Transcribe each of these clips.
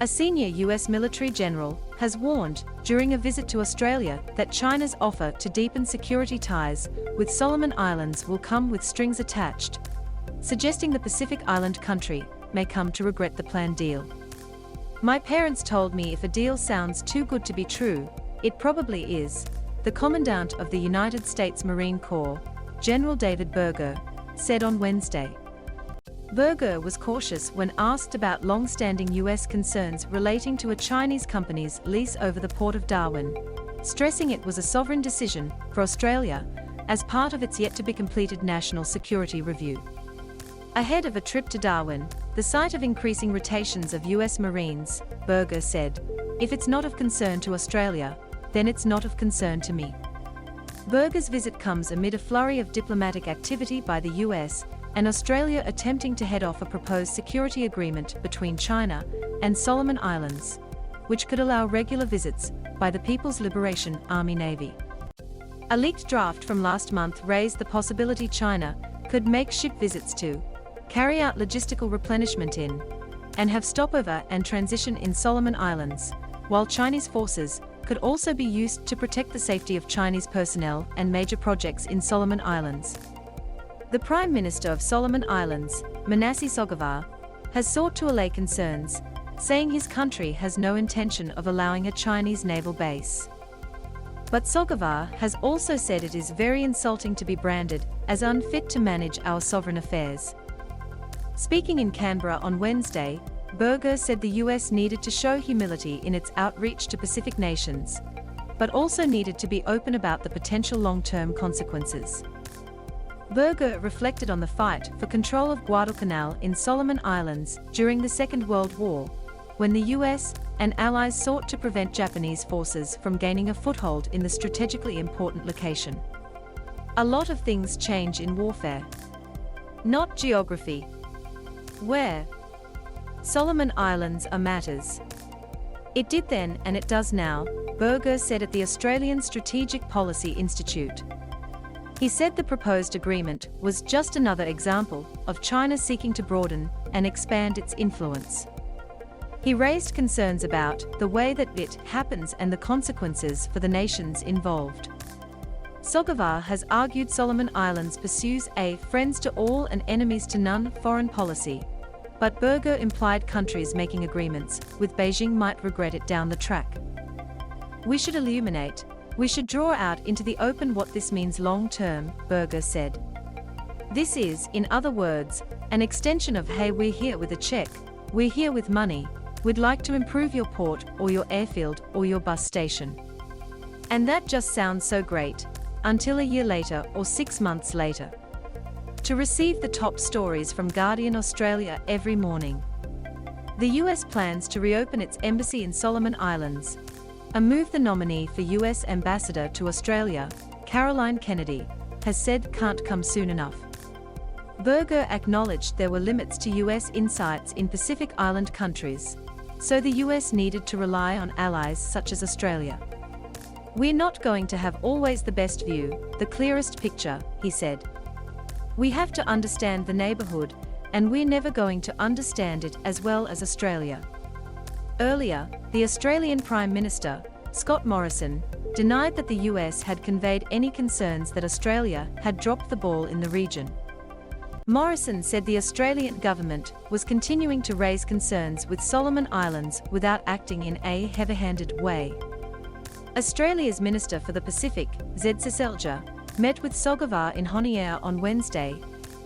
A senior US military general has warned, during a visit to Australia, that China's offer to deepen security ties with Solomon Islands will come with strings attached, suggesting the Pacific Island country may come to regret the planned deal. "My parents told me if a deal sounds too good to be true, it probably is," the Commandant of the United States Marine Corps, General David Berger, said on Wednesday. Berger was cautious when asked about long-standing U.S. concerns relating to a Chinese company's lease over the port of Darwin, stressing it was a sovereign decision for Australia as part of its yet-to-be-completed national security review. Ahead of a trip to Darwin, the site of increasing rotations of U.S. Marines, Berger said, "If it's not of concern to Australia, then it's not of concern to me." Berger's visit comes amid a flurry of diplomatic activity by the U.S. and Australia attempting to head off a proposed security agreement between China and Solomon Islands, which could allow regular visits by the People's Liberation Army Navy. A leaked draft from last month raised the possibility China could make ship visits to carry out logistical replenishment in and have stopover and transition in Solomon Islands, while Chinese forces could also be used to protect the safety of Chinese personnel and major projects in Solomon Islands. The Prime Minister of Solomon Islands, Manasseh Sogavare, has sought to allay concerns, saying his country has no intention of allowing a Chinese naval base. But Sogavare has also said it is very insulting to be branded as unfit to manage our sovereign affairs. Speaking in Canberra on Wednesday, Berger said the US needed to show humility in its outreach to Pacific nations, but also needed to be open about the potential long-term consequences. Berger reflected on the fight for control of Guadalcanal in Solomon Islands during the Second World War, when the US and allies sought to prevent Japanese forces from gaining a foothold in the strategically important location. "A lot of things change in warfare. Not geography. Where Solomon Islands are matters. It did then and it does now," Berger said at the Australian Strategic Policy Institute. He said the proposed agreement was just another example of China seeking to broaden and expand its influence. He raised concerns about the way that it happens and the consequences for the nations involved. Sogavare has argued Solomon Islands pursues a friends to all and enemies to none foreign policy, but Berger implied countries making agreements with Beijing might regret it down the track. "We should illuminate, we should draw out into the open what this means long-term," Berger said. "This is, in other words, an extension of hey, we're here with a check, we're here with money, we'd like to improve your port or your airfield or your bus station. And that just sounds so great, until a year later or 6 months later." To receive the top stories from Guardian Australia every morning. The US plans to reopen its embassy in Solomon Islands, a move the nominee for US Ambassador to Australia, Caroline Kennedy, has said can't come soon enough. Berger acknowledged there were limits to US insights in Pacific Island countries, so the US needed to rely on allies such as Australia. "We're not going to have always the best view, the clearest picture," he said. "We have to understand the neighbourhood, and we're never going to understand it as well as Australia." Earlier, the Australian Prime Minister, Scott Morrison, denied that the US had conveyed any concerns that Australia had dropped the ball in the region. Morrison said the Australian government was continuing to raise concerns with Solomon Islands without acting in a heavy-handed way. Australia's Minister for the Pacific, Zed Seselja, met with Sogavare in Honiara on Wednesday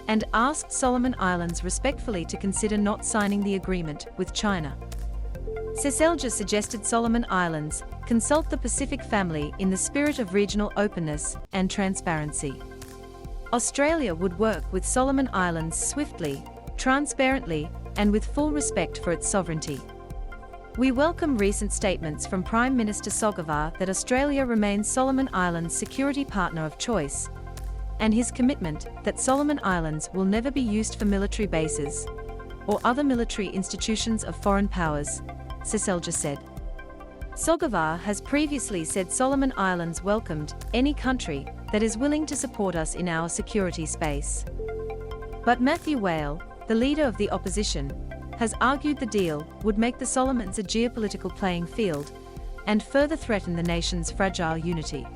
and asked Solomon Islands respectfully to consider not signing the agreement with China. Seselja suggested Solomon Islands consult the Pacific family in the spirit of regional openness and transparency. Australia would work with Solomon Islands swiftly, transparently, and with full respect for its sovereignty. "We welcome recent statements from Prime Minister Sogavare that Australia remains Solomon Islands' security partner of choice, and his commitment that Solomon Islands will never be used for military bases or other military institutions of foreign powers," Seselja said. Sogavare has previously said Solomon Islands welcomed any country that is willing to support us in our security space. But Matthew Whale, the leader of the opposition, has argued the deal would make the Solomons a geopolitical playing field and further threaten the nation's fragile unity.